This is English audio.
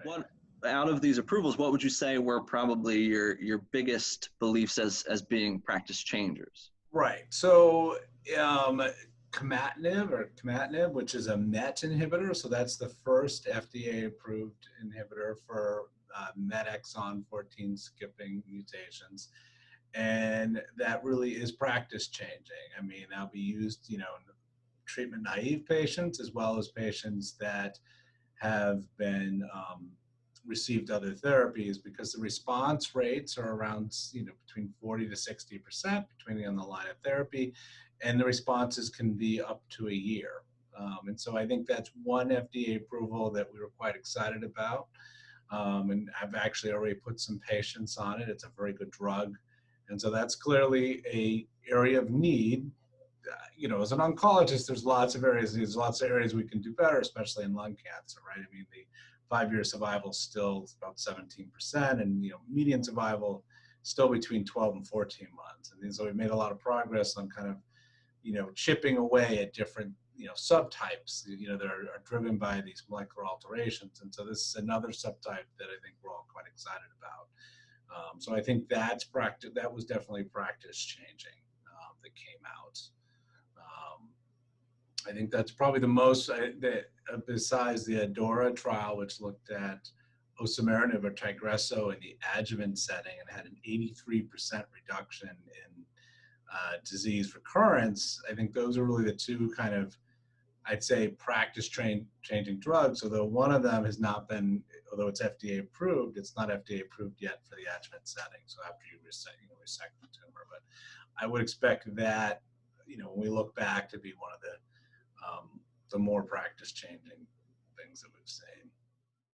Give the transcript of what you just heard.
What out of these approvals, what would you say were probably your biggest beliefs as being practice changers? Right. So comatinib, which is a MET inhibitor. So that's the first FDA-approved inhibitor for MET exon 14 skipping mutations. And that really is practice changing. I mean, that'll be used, in treatment naive patients as well as patients that have been received other therapies, because the response rates are around, between 40 to 60%, depending on the line of therapy, and the responses can be up to a year. And so I think that's one FDA approval that we were quite excited about. And I've actually already put some patients on it. It's a very good drug. And so that's clearly an area of need. As an oncologist, there's lots of areas we can do better, especially in lung cancer, right? I mean, the 5-year survival is still about 17%, and median survival still between 12 and 14 months. And so we've made a lot of progress on kind of, chipping away at different, subtypes, that are driven by these molecular alterations. And so this is another subtype that I think we're all quite excited about. So I think that was definitely practice changing that came out. I think that's probably the most, besides the ADORA trial, which looked at osimertinib or Tabrecta in the adjuvant setting and had an 83% reduction in disease recurrence. I think those are really the two kind of, I'd say, practice-changing drugs, although one of them has not been, although it's FDA approved, it's not FDA approved yet for the adjuvant setting, so after you resect the tumor. But I would expect that, when we look back, to be one of the more practice-changing things that we've seen.